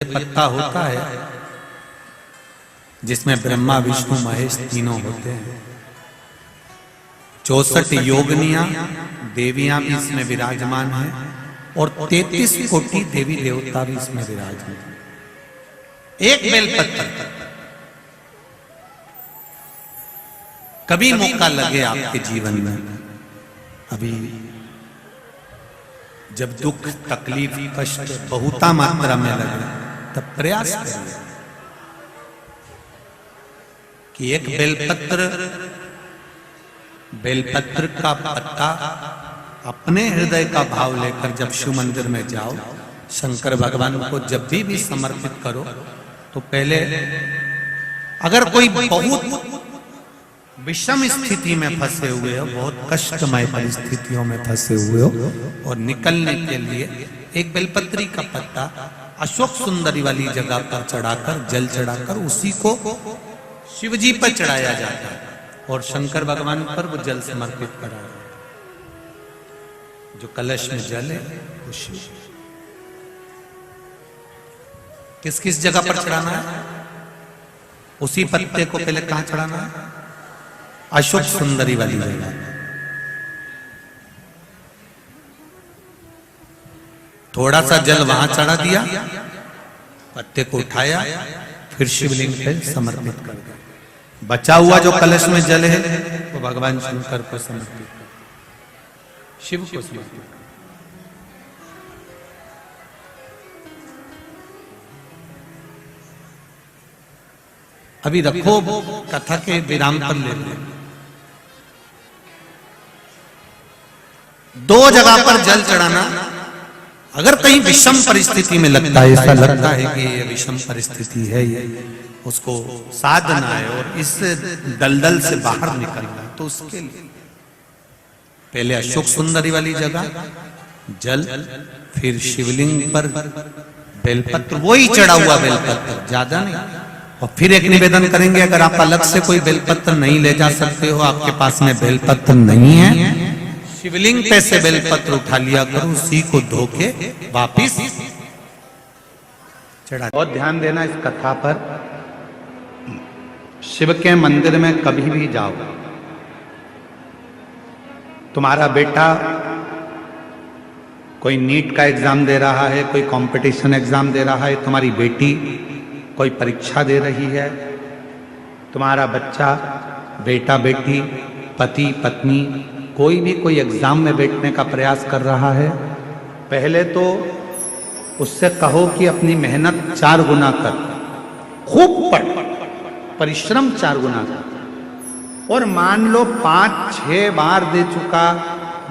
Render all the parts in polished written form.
पत्ता होता है जिसमें ब्रह्मा विष्णु महेश तीनों होते हैं। 64 योगनियां देवियां भी इसमें विराजमान हैं और 33 कोटि देवी देवता भी इसमें विराजमान हैं। एक बेलपत्र, कभी मौका लगे आपके जीवन में, अभी जब दुख तकलीफ कष्ट बहुता मात्रा में लगे, तब प्रयास करिए कि एक बेलपत्र का पत्ता अपने हृदय का भाव लेकर जब शिव मंदिर में जाओ, शंकर भगवान को जब भी समर्पित करो, तो पहले अगर कोई बहुत विषम स्थिति में फंसे हुए हो, बहुत कष्टमय परिस्थितियों में फंसे हुए हो, और निकलने के लिए एक बेलपत्री का पत्ता अशोक सुंदरी वाली जगह पर चढ़ाकर, जल चढ़ाकर उसी को शिव जी पर चढ़ाया जाता है और शंकर भगवान पर वो जल समर्पित करा जाता है। जो कलश में जल है वो शिव। किस किस जगह पर चढ़ाना है? उसी पत्ते को पहले कहां चढ़ाना है? अशोक सुंदरी वाली जगह। थोड़ा सा जल वहां चढ़ा दिया, पत्ते को उठाया, फिर शिवलिंग पे समर्पित कर दिया। बचा हुआ जो कलश में जल है वो भगवान शंकर को समर्पित कर, शिव को समर्पित कर। अभी रखो, कथा के विराम पर ले लो। दो जगह पर जल चढ़ाना, अगर कहीं विषम परिस्थिति में लगता है, ऐसा लगता है कि ये विषम परिस्थिति है, ये उसको साधना है और इस दलदल से बाहर निकलना है, तो उसके लिए पहले अशोक सुंदरी वाली जगह जल, फिर शिवलिंग पर बेलपत्र, वही चढ़ा हुआ बेलपत्र, ज्यादा नहीं। और फिर एक निवेदन करेंगे, अगर आप अलग से कोई बेलपत्र नहीं ले जा सकते हो, आपके पास में बेलपत्र नहीं है, शिवलिंग पे से बेलपत्र उठा लिया करो, उसी को धो के वापिस चढ़ा। बहुत ध्यान देना इस कथा पर। शिव के मंदिर में कभी भी जाओ, तुम्हारा बेटा कोई नीट का एग्जाम दे रहा है, कोई कंपटीशन एग्जाम दे रहा है, तुम्हारी बेटी कोई परीक्षा दे रही है, तुम्हारा बच्चा, बेटा बेटी, पति पत्नी, कोई भी कोई एग्जाम में बैठने का प्रयास कर रहा है, पहले तो उससे कहो कि अपनी मेहनत 4 गुना कर, खूब पढ़, परिश्रम 4 गुना कर। और मान लो 5-6 बार दे चुका,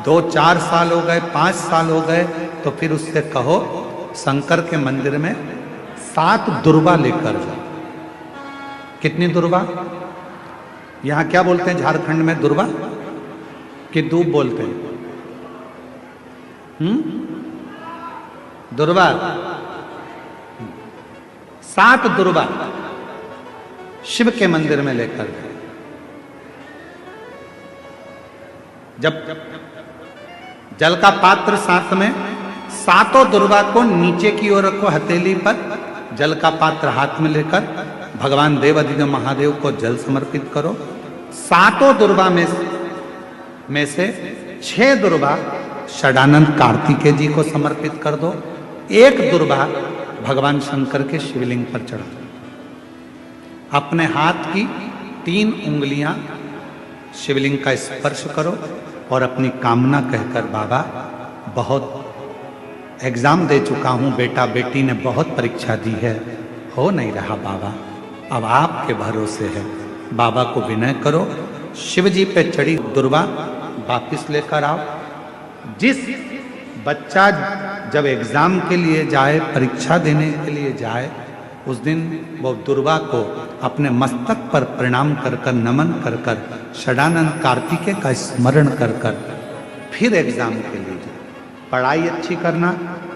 2-4 साल हो गए, 5 साल हो गए, तो फिर उससे कहो शंकर के मंदिर में 7 दुर्वा लेकर जाओ। कितनी दुर्वा? यहां क्या बोलते हैं झारखंड में? दुर्वा कि दूब बोलते हैं? दुर्वा। 7 दुर्वा शिव के मंदिर में लेकर गए। जब जल का पात्र साथ में, 7 दुर्वा को नीचे की ओर रखो, हथेली पर जल का पात्र हाथ में लेकर भगवान देवाधिदेव महादेव को जल समर्पित करो। 7 दुर्वा में से 6 दुर्वा षडानंद कार्तिकेय जी को समर्पित कर दो, 1 दुर्वा भगवान शंकर के शिवलिंग पर चढ़ा दो। अपने हाथ की 3 उंगलियां शिवलिंग का स्पर्श करो और अपनी कामना कहकर, बाबा बहुत एग्जाम दे चुका हूं, बेटा बेटी ने बहुत परीक्षा दी है, हो नहीं रहा बाबा, अब आपके भरोसे है। बाबा को विनय करो, शिव जी पे चढ़ी दुर्वा वापिस लेकर आओ। जिस बच्चा जब एग्जाम के लिए जाए, परीक्षा देने के लिए जाए, उस दिन वो दुर्वा को अपने मस्तक पर प्रणाम कर कर, नमन कर कर, षडानंद कार्तिकेय का स्मरण कर कर फिर एग्जाम के लिए जाए। पढ़ाई अच्छी करना,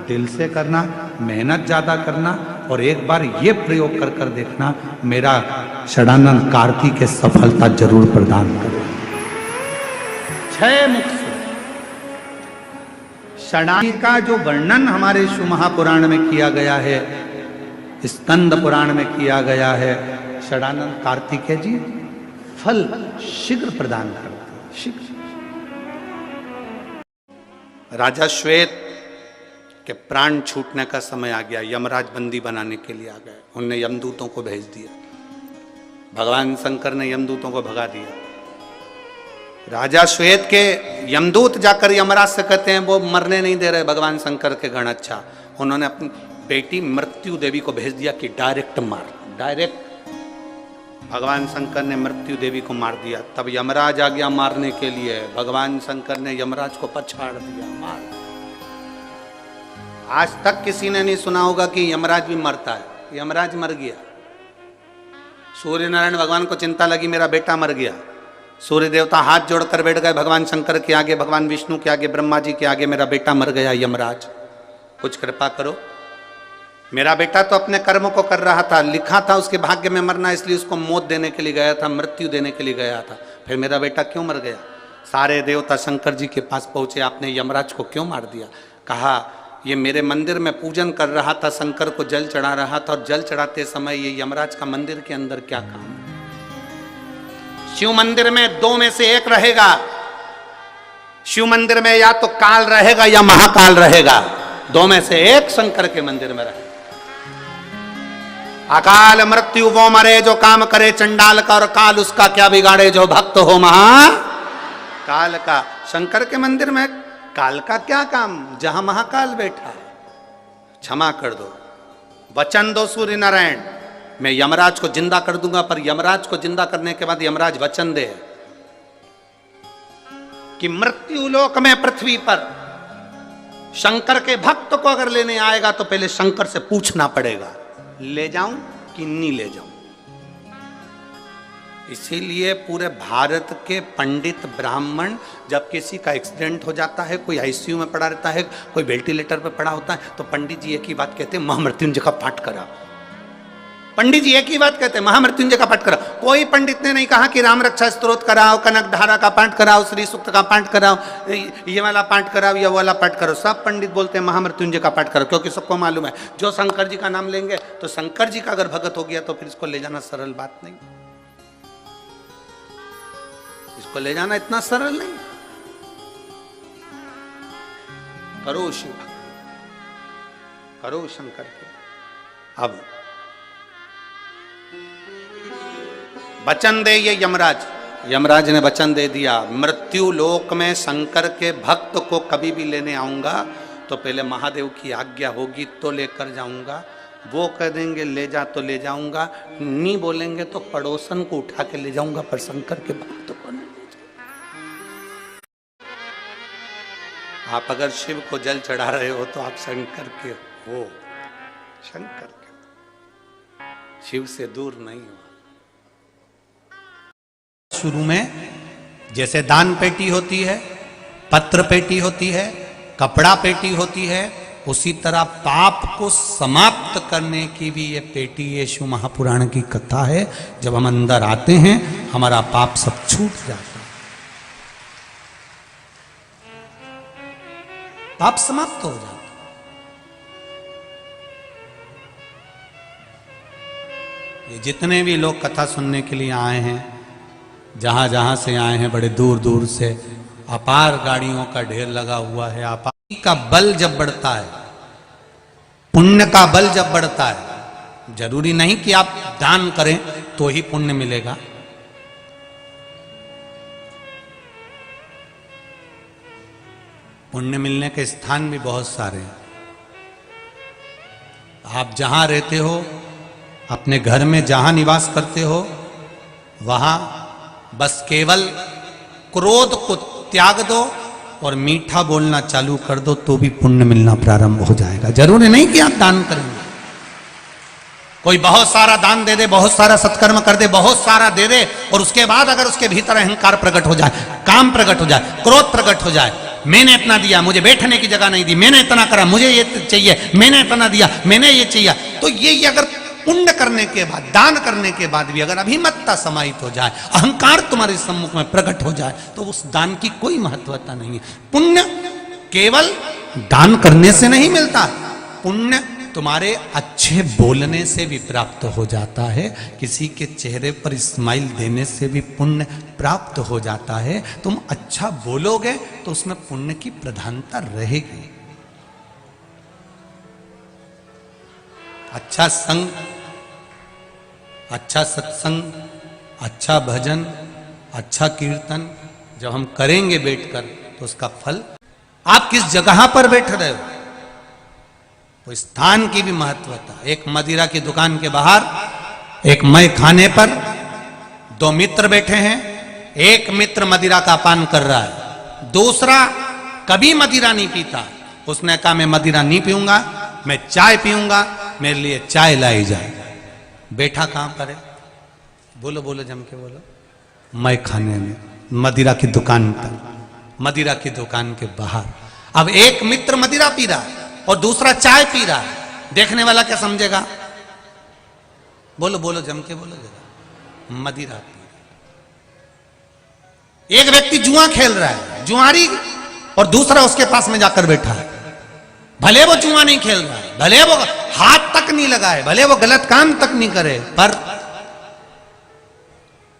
दिल से करना, मेहनत ज्यादा करना, और एक बार ये प्रयोग कर कर देखना, मेरा षडानंद कार्तिकेय सफलता जरूर प्रदान करे। 6 मुख षडानंद का जो वर्णन हमारे शिव महापुराण में किया गया है, स्कंद पुराण में किया गया है। षडानंद कार्तिकेय जी फल शीघ्र प्रदान करते हैं, शीघ्र। राजा श्वेत के प्राण छूटने का समय आ गया, यमराज बंदी बनाने के लिए आ गए। उनने यमदूतों को भेज दिया, भगवान शंकर ने यमदूतों को भगा दिया। राजा श्वेत के यमदूत जाकर यमराज से कहते हैं वो मरने नहीं दे रहे भगवान शंकर के गण। अच्छा, उन्होंने अपनी बेटी मृत्यु देवी को भेज दिया कि डायरेक्ट मार, डायरेक्ट। भगवान शंकर ने मृत्यु देवी को मार दिया। तब यमराज आ गया मारने के लिए, भगवान शंकर ने यमराज को पछाड़ दिया, मार। आज तक किसी ने नहीं सुना होगा कि यमराज भी मरता है। यमराज मर गया। सूर्य नारायण भगवान को चिंता लगी मेरा बेटा मर गया। सूर्य देवता हाथ जोड़कर बैठ गए भगवान शंकर के आगे, भगवान विष्णु के आगे, ब्रह्मा जी के आगे, मेरा बेटा मर गया यमराज, कुछ कृपा करो। मेरा बेटा तो अपने कर्म को कर रहा था, लिखा था उसके भाग्य में मरना, इसलिए उसको मौत देने के लिए गया था, मृत्यु देने के लिए गया था। फिर मेरा बेटा क्यों मर गया? सारे देवता शंकर जी के पास पहुंचे, आपने यमराज को क्यों मार दिया? कहा ये मेरे मंदिर में पूजन कर रहा था, शंकर को जल चढ़ा रहा था, और जल चढ़ाते समय ये यमराज का मंदिर के अंदर क्या काम? शिव मंदिर में दो में से एक रहेगा। शिव मंदिर में या तो काल रहेगा या महाकाल रहेगा, दो में से एक शंकर के मंदिर में रहेगा। अकाल मृत्यु वो मरे जो काम करे चंडाल का, और काल उसका क्या बिगाड़े जो भक्त हो महाकाल का। शंकर के मंदिर में काल का क्या काम, जहां महाकाल बैठा है। क्षमा कर दो, वचन दो सूर्य नारायण, मैं यमराज को जिंदा कर दूंगा। पर यमराज को जिंदा करने के बाद यमराज वचन दे कि मृत्यु लोक में पृथ्वी पर शंकर के भक्त को अगर लेने आएगा तो पहले शंकर से पूछना पड़ेगा ले जाऊं कि नहीं ले जाऊं। इसीलिए पूरे भारत के पंडित ब्राह्मण जब किसी का एक्सीडेंट हो जाता है, कोई आईसीयू में पड़ा रहता है, कोई वेंटिलेटर पर पड़ा होता है, तो पंडित जी एक ही बात कहते हैं, महामृत्युंजय का पाठ करा। पंडित जी एक ही बात कहते हैं, महामृत्युंजय का पाठ करा। कोई पंडित ने नहीं कहा कि राम रक्षा स्तोत्र कराओ, कनक धारा का पाठ कराओ, श्री सूक्त का पाठ कराओ, ये वाला पाठ कराओ, ये वाला पाठ करो। सब पंडित बोलते हैं महामृत्युंजय का पाठ करो, क्योंकि सबको मालूम है जो शंकर जी का नाम लेंगे तो शंकर जी का अगर भगत हो गया तो फिर इसको ले जाना सरल बात नहीं, इसको ले जाना इतना सरल नहीं। करो शिव, करो शंकर के। अब वचन दे ये यमराज, यमराज ने वचन दे दिया, मृत्यु लोक में शंकर के भक्त को कभी भी लेने आऊंगा तो पहले महादेव की आज्ञा होगी तो लेकर जाऊंगा। वो कह देंगे ले जा तो ले जाऊंगा, नहीं बोलेंगे तो पड़ोसन को उठा के ले जाऊंगा, पर शंकर के भक्त को नहीं ले जाऊंगा। आप अगर शिव को जल चढ़ा रहे हो तो आप शंकर के हो, शंकर के, शिव से दूर नहीं हो। शुरू में जैसे दान पेटी होती है, पत्र पेटी होती है, कपड़ा पेटी होती है, उसी तरह पाप को समाप्त करने की भी ये पेटी ये शिव महापुराण की कथा है। जब हम अंदर आते हैं हमारा पाप सब छूट जाता है, पाप समाप्त हो जाता है। ये जितने भी लोग कथा सुनने के लिए आए हैं, जहां जहां से आए हैं, बड़े दूर दूर से, अपार गाड़ियों का ढेर लगा हुआ है। अपार का बल जब बढ़ता है, पुण्य का बल जब बढ़ता है, जरूरी नहीं कि आप दान करें तो ही पुण्य मिलेगा। पुण्य मिलने के स्थान भी बहुत सारे हैं। आप जहां रहते हो, अपने घर में जहां निवास करते हो, वहां बस केवल क्रोध को त्याग दो और मीठा बोलना चालू कर दो तो भी पुण्य मिलना प्रारंभ हो जाएगा। जरूरी नहीं कि आप दान करेंगे। कोई बहुत सारा दान दे दे, बहुत सारा सत्कर्म कर दे, बहुत सारा दे दे, और उसके बाद अगर उसके भीतर अहंकार प्रकट हो जाए, काम प्रकट हो जाए, क्रोध प्रकट हो जाए, मैंने इतना दिया, मुझे बैठने की जगह नहीं दी, मैंने इतना करा, मुझे ये चाहिए, मैंने इतना दिया, मैंने ये चाहिए, तो ये अगर पुण्य करने के बाद, दान करने के बाद भी अगर अभिमत्ता समाहित हो जाए, अहंकार तुम्हारे सम्मुख में प्रकट हो जाए, तो उस दान की कोई महत्वता नहीं है। पुण्य केवल दान करने से नहीं मिलता, पुण्य तुम्हारे अच्छे बोलने से भी प्राप्त हो जाता है, किसी के चेहरे पर स्माइल देने से भी पुण्य प्राप्त हो जाता है। तुम अच्छा बोलोगे तो उसमें पुण्य की प्रधानता रहेगी। अच्छा संग, अच्छा सत्संग, अच्छा भजन, अच्छा कीर्तन जब हम करेंगे बैठकर तो उसका फल, आप किस जगह पर बैठ रहे हो तो स्थान की भी महत्वता। एक मदिरा की दुकान के बाहर एक मय खाने पर दो मित्र बैठे हैं। एक मित्र मदिरा का पान कर रहा है, दूसरा कभी मदिरा नहीं पीता। उसने कहा मैं मदिरा नहीं पीऊंगा, मैं चाय पीऊंगा, मेरे लिए चाय लाई जाए। बैठा कहां पर है? बोलो बोलो जम के बोलो। मय खाने में, मदिरा की दुकान पर, मदिरा की दुकान के बाहर। अब एक मित्र मदिरा पी रहा और दूसरा चाय पी रहा है। देखने वाला क्या समझेगा? बोलो बोलो जम के बोलो जरा। मदिरा पी रहा। एक व्यक्ति जुआ खेल रहा है, जुआरी, और दूसरा उसके पास में जाकर बैठा है। भले वो जुआ नहीं खेल रहा है, भले वो हाथ तक नहीं लगाए, भले वो गलत काम तक नहीं करे, पर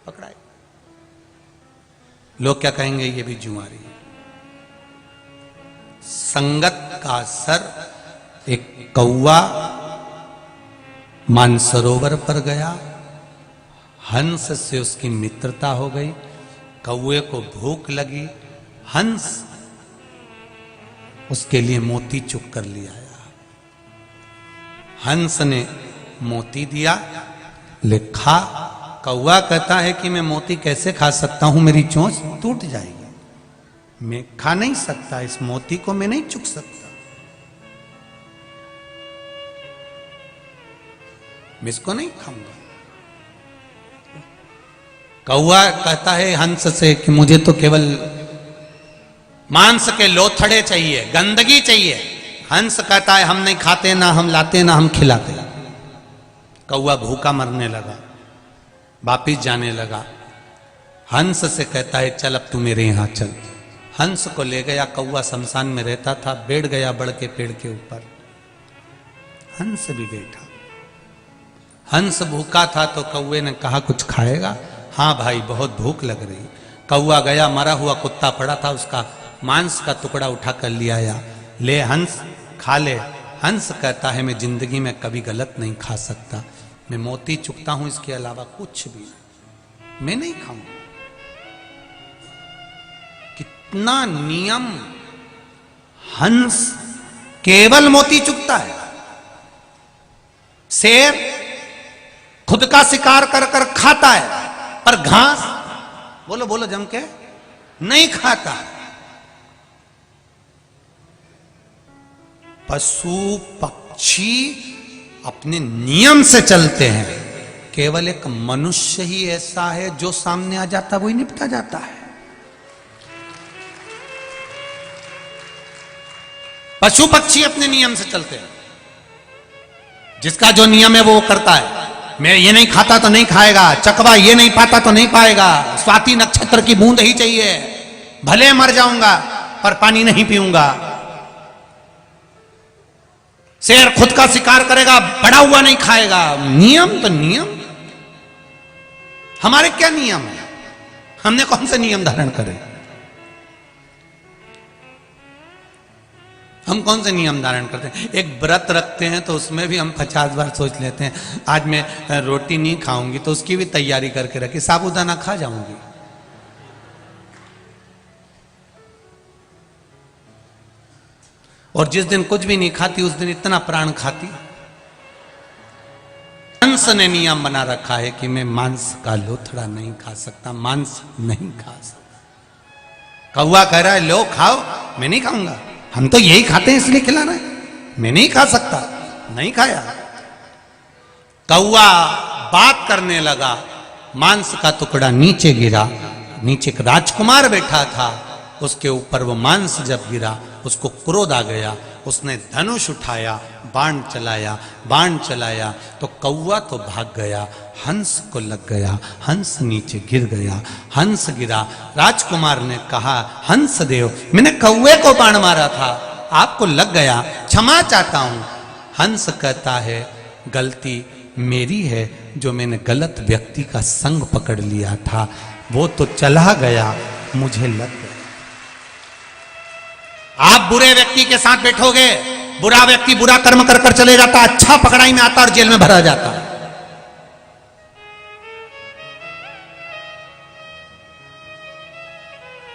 पकड़ा है। लोग क्या कहेंगे? ये भी जुआरी। संगत का असर। एक कौवा मानसरोवर पर गया, हंस से उसकी मित्रता हो गई। कौवे को भूख लगी, हंस उसके लिए मोती चुग कर ले आया। हंस ने मोती दिया, ले खा। कौवा कहता है कि मैं मोती कैसे खा सकता हूं, मेरी चोंच टूट जाएगी, मैं खा नहीं सकता, इस मोती को मैं नहीं चुग सकता, मैं इसको नहीं खाऊंगा। कौवा कहता है हंस से कि मुझे तो केवल मांस के लोथड़े चाहिए, गंदगी चाहिए। हंस कहता है हम नहीं खाते, ना हम लाते, ना हम खिलाते। कौवा भूखा मरने लगा, वापिस जाने लगा। हंस से कहता है चल अब तू मेरे यहां चल। हंस को ले गया। कौवा शमशान में रहता था, बैठ गया बड़ के पेड़ के ऊपर। हंस भी बैठा। हंस भूखा था तो कौवे ने कहा कुछ खाएगा? हाँ भाई बहुत भूख लग रही। कौवा गया, मरा हुआ कुत्ता पड़ा था, उसका मांस का टुकड़ा उठा कर ले आया। ले हंस खा ले। हंस कहता है मैं जिंदगी में कभी गलत नहीं खा सकता, मैं मोती चुगता हूं, इसके अलावा कुछ भी मैं नहीं खाऊंगा। कितना नियम! हंस केवल मोती चुगता है। शेर खुद का शिकार कर कर खाता है, पर घास, बोलो बोलो जम के, नहीं खाता। पशु पक्षी अपने नियम से चलते हैं। केवल एक मनुष्य ही ऐसा है जो सामने आ जाता वही निपटा जाता है। पशु पक्षी अपने नियम से चलते हैं। जिसका जो नियम है वो करता है। मैं ये नहीं खाता तो नहीं खाएगा, चकवा ये नहीं पाता तो नहीं पाएगा, स्वाति नक्षत्र की बूंद ही चाहिए, भले मर जाऊंगा पर पानी नहीं पीऊंगा। शेर खुद का शिकार करेगा, बड़ा हुआ नहीं खाएगा। नियम तो नियम। हमारे क्या नियम है? हमने कौन से नियम धारण करे? हम कौन से नियम धारण करते हैं? एक व्रत रखते हैं तो उसमें भी हम 50 बार सोच लेते हैं आज मैं रोटी नहीं खाऊंगी, तो उसकी भी तैयारी करके रखी, साबूदाना खा जाऊंगी। और जिस दिन कुछ भी नहीं खाती उस दिन इतना प्राण खाती। हंस ने नियम बना रखा है कि मैं मांस का लोथड़ा नहीं खा सकता, मांस नहीं खा सकता। कौवा कह रहा है लो खाओ, मैं नहीं खाऊंगा, हम तो यही खाते हैं इसलिए खिला रहे हैं, मैं नहीं खा सकता, नहीं खाया। कौवा बात करने लगा, मांस का टुकड़ा नीचे गिरा। नीचे एक राजकुमार बैठा था, उसके ऊपर वो मांस जब गिरा उसको क्रोध आ गया। उसने धनुष उठाया, बाण चलाया, बाण चलाया तो कौवा तो भाग गया, हंस को लग गया, हंस नीचे गिर गया। हंस गिरा, राजकुमार ने कहा हंस देव मैंने कौवे को बाण मारा था, आपको लग गया, क्षमा चाहता हूं। हंस कहता है गलती मेरी है जो मैंने गलत व्यक्ति का संग पकड़ लिया था, वो तो चला गया, मुझे लग गया। आप बुरे व्यक्ति के साथ बैठोगे, बुरा व्यक्ति बुरा कर्म कर कर चले जाता, अच्छा पकड़ाई में आता और जेल में भरा जाता।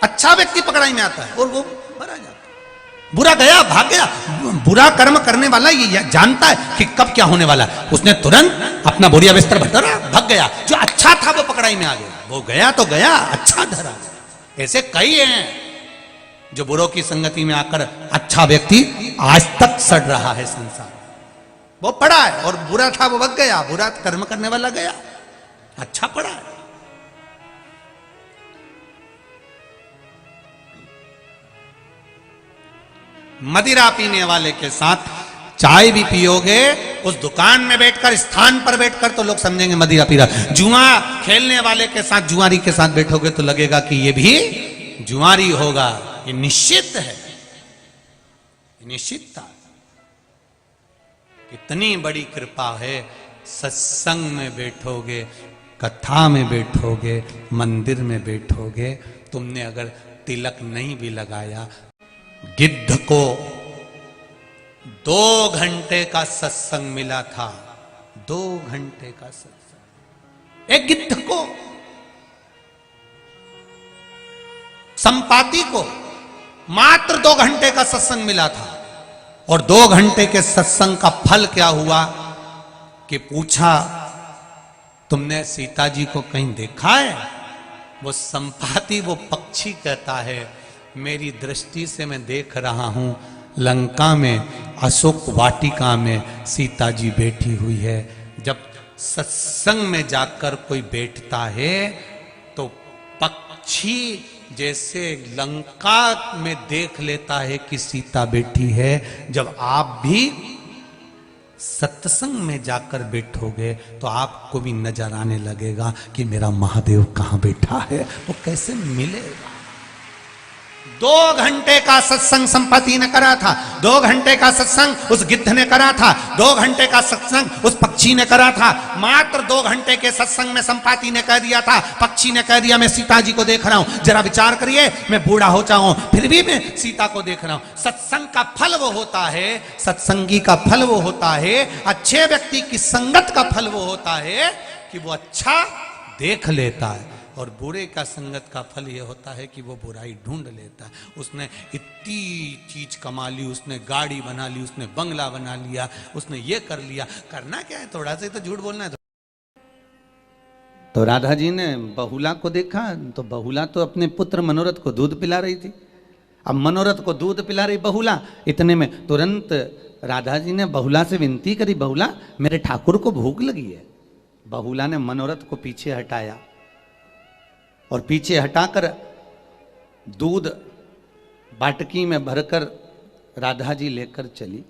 अच्छा व्यक्ति पकड़ाई में आता है और वो भरा जाता। बुरा गया, भाग गया। बुरा कर्म करने वाला ये जानता है कि कब क्या होने वाला है, उसने तुरंत अपना बोरिया बिस्तर भटरा भाग गया। जो अच्छा था वो पकड़ाई में आ गया, वो गया तो गया, अच्छा धरा। ऐसे कई हैं जो बुरों की संगति में आकर अच्छा व्यक्ति आज तक सड़ रहा है संसार। वो पड़ा है और बुरा था वो भाग गया, बुरा कर्म करने वाला गया, अच्छा पड़ा है। मदिरा पीने वाले के साथ चाय भी पियोगे, उस दुकान में बैठकर, स्थान पर बैठकर, तो लोग समझेंगे मदिरा पी रहा। जुआ खेलने वाले के साथ, जुआरी के साथ बैठोगे तो लगेगा कि ये भी जुआरी होगा। ये निश्चित है, निश्चितता। कितनी बड़ी कृपा है, सत्संग में बैठोगे, कथा में बैठोगे, मंदिर में बैठोगे, तुमने अगर तिलक नहीं भी लगाया, गिद्ध को 2 घंटे का सत्संग मिला था, 2 घंटे का सत्संग। एक गिद्ध को, संपाति को मात्र 2 घंटे का सत्संग मिला था। और 2 घंटे के सत्संग का फल क्या हुआ कि पूछा, तुमने सीता जी को कहीं देखा है? वो संपाति, वो पक्षी कहता है, मेरी दृष्टि से मैं देख रहा हूं, लंका में अशोक वाटिका में सीता जी बैठी हुई है। जब सत्संग में जाकर कोई बैठता है तो पक्षी जैसे लंका में देख लेता है कि सीता बैठी है। जब आप भी सत्संग में जाकर बैठोगे तो आपको भी नजर आने लगेगा कि मेरा महादेव कहां बैठा है, वो कैसे मिलेगा। 2 घंटे का सत्संग संपत्ति ने करा था, 2 घंटे का सत्संग उस गिद्ध ने करा था, 2 घंटे का सत्संग उस पक्षी ने करा था। मात्र 2 घंटे के सत्संग में संपाति ने कह दिया था, पक्षी ने कह दिया, मैं सीता जी को देख रहा हूं। जरा विचार करिए, मैं बूढ़ा हो जाऊं फिर भी मैं सीता को देख रहा हूं। सत्संग का फल वो होता है, सत्संगी का फल वो होता है, अच्छे व्यक्ति की संगत का फल वो होता है कि वो अच्छा देख लेता है। और बुरे का संगत का फल ये होता है कि वो बुराई ढूंढ लेता है। उसने इतनी चीज कमा ली, उसने गाड़ी बना ली, उसने बंगला बना लिया, उसने ये कर लिया। करना क्या है, थोड़ा सा तो झूठ बोलना है। तो राधा जी ने बहुला को देखा तो बहुला तो अपने पुत्र मनोरथ को दूध पिला रही थी। अब मनोरथ को दूध पिला रही बहुला, इतने में तुरंत राधा जी ने बहुला से विनती करी, बहुला मेरे ठाकुर को भूख लगी है। बहुला ने मनोरथ को पीछे हटाया और पीछे हटाकर दूध बाटकी में भरकर राधा जी लेकर चली।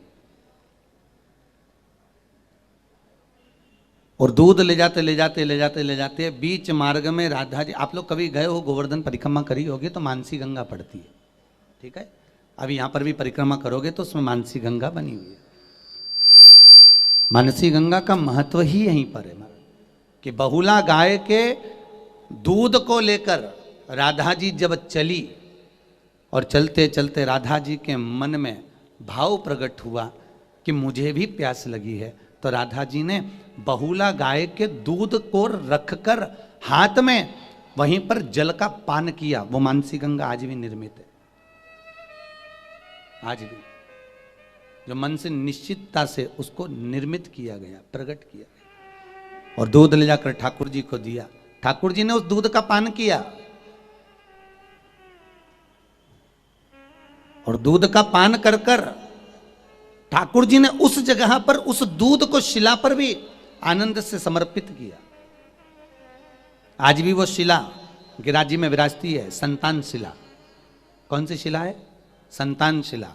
और दूध ले जाते ले जाते ले जाते ले जाते बीच मार्ग में राधा जी, आप लोग कभी गए हो, गोवर्धन परिक्रमा करी होगी तो मानसी गंगा पड़ती है, ठीक है। अभी यहां पर भी परिक्रमा करोगे तो उसमें मानसी गंगा बनी हुई है। मानसी गंगा का महत्व ही यहीं पर है कि बहुला गाय के दूध को लेकर राधा जी जब चली और चलते चलते राधा जी के मन में भाव प्रकट हुआ कि मुझे भी प्यास लगी है, तो राधा जी ने बहुला गाय के दूध को रखकर हाथ में वहीं पर जल का पान किया। वो मानसी गंगा आज भी निर्मित है, आज भी जो मन से निश्चितता से उसको निर्मित किया गया, प्रकट किया गया। और दूध ले जाकर ठाकुर जी को दिया, ठाकुर जी ने उस दूध का पान किया और दूध का पान कर कर ठाकुर जी ने उस जगह पर उस दूध को शिला पर भी आनंद से समर्पित किया। आज भी वो शिला गिरिराज जी में विराजती है, संतान शिला। कौन सी शिला है? संतान शिला।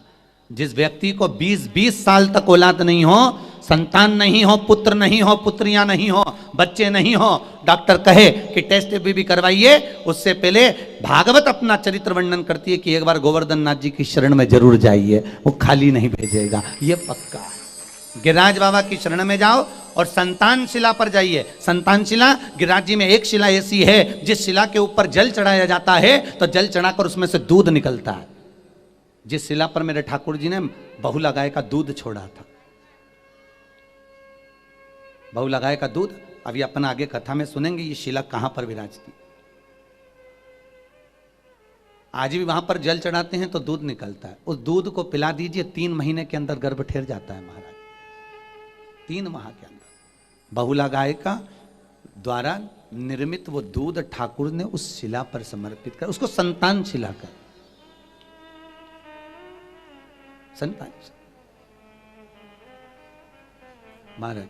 जिस व्यक्ति को 20-20 साल तक औलाद नहीं हो, संतान नहीं हो, पुत्र नहीं हो, पुत्रियां नहीं हो, बच्चे नहीं हो, डॉक्टर कहे कि टेस्ट भी करवाइए, उससे पहले भागवत अपना चरित्र वर्णन करती है कि एक बार गोवर्धन नाथ जी की शरण में जरूर जाइए, वो खाली नहीं भेजेगा। ये पक्का है, गिरिराज बाबा की शरण में जाओ और संतान शिला पर जाइए। संतान शिला, गिरिराज जी में एक शिला ऐसी है जिस शिला के ऊपर जल चढ़ाया जाता है तो जल चढ़ाकर उसमें से दूध निकलता है। जिस शिला पर मेरे ठाकुर जी ने बहुला गाय का दूध छोड़ा था, बहुला गाय का दूध, अभी अपन आगे कथा में सुनेंगे ये शिला कहां पर विराजती। आज भी वहां पर जल चढ़ाते हैं तो दूध निकलता है। उस दूध को पिला दीजिए, 3 महीने के अंदर गर्भ ठहर जाता है महाराज। 3 माह के अंदर बहुला गाय का द्वारा निर्मित वो दूध ठाकुर ने उस शिला पर समर्पित कर, उसको संतान शिला कर, संतान महाराज।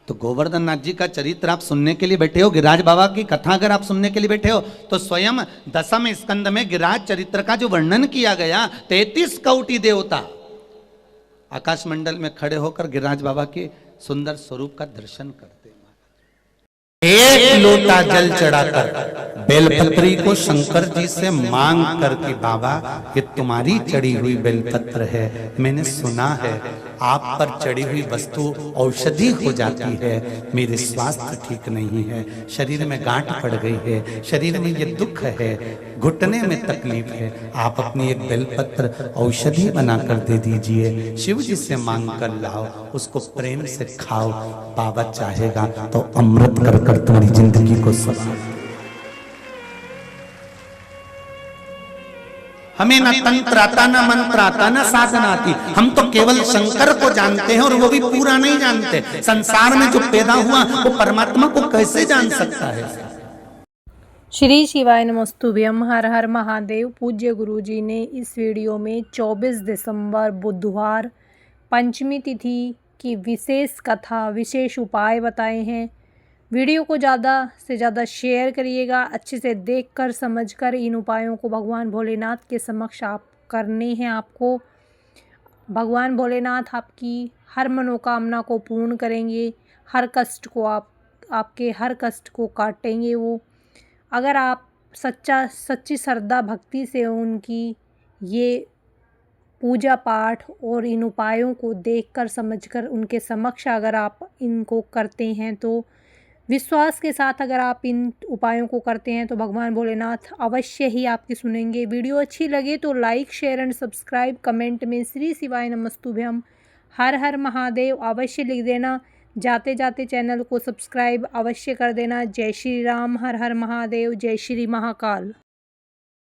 तो गोवर्धन नाथ जी का चरित्र आप सुनने के लिए बैठे हो, गिरिराज बाबा की कथा अगर आप सुनने के लिए बैठे हो तो स्वयं 10वें स्कंद में गिरिराज चरित्र का जो वर्णन किया गया, 33 कौटि देवता आकाश मंडल में खड़े होकर गिरिराज बाबा के सुंदर स्वरूप का दर्शन करते हैं। एक लोटा जल चढ़ाकर बेलपत्री को शंकर जी से मांग करके, बाबा ये तुम्हारी चढ़ी हुई बेलपत्र है, मैंने सुना है आप पर चढ़ी हुई वस्तु औषधि हो जाती है, मेरे स्वास्थ्य ठीक नहीं है, शरीर में गांठ पड़ गई है, शरीर में ये दुख है, घुटने में तकलीफ है, आप अपनी एक बेलपत्र औषधि बनाकर दे दीजिए, शिव जी से मांग कर लाओ, उसको प्रेम से खाओ, बाबा चाहेगा तो अमृत कर कर तुम्हारी जिंदगी को सवार। हमें न तंत्र आता, न मंत्र आता, न साधना आती, हम तो केवल शंकर को जानते हैं और वो भी पूरा नहीं जानते। संसार में जो पैदा हुआ वो परमात्मा को कैसे जान सकता है। श्री शिवाय नमस्तुभ्यम, हर हर महादेव। पूज्य गुरु जी ने इस वीडियो में 24 दिसंबर बुधवार पंचमी तिथि की विशेष कथा, विशेष उपाय बताए हैं। वीडियो को ज़्यादा से ज़्यादा शेयर करिएगा, अच्छे से देखकर समझकर इन उपायों को भगवान भोलेनाथ के समक्ष आप करने हैं। आपको भगवान भोलेनाथ आपकी हर मनोकामना को पूर्ण करेंगे, हर कष्ट को आपके हर कष्ट को काटेंगे वो। अगर आप सच्ची श्रद्धा भक्ति से उनकी ये पूजा पाठ और इन उपायों को देखकर समझकर उनके समक्ष अगर आप इनको करते हैं तो विश्वास के साथ अगर आप इन उपायों को करते हैं तो भगवान भोलेनाथ अवश्य ही आपकी सुनेंगे। वीडियो अच्छी लगे तो like, share and subscribe, comment में श्री शिवाय नमस्तुभ्यम, हर हर महादेव अवश्य लिख देना। जाते जाते चैनल को सब्सक्राइब अवश्य कर देना। जय श्री राम, हर हर महादेव, जय श्री महाकाल।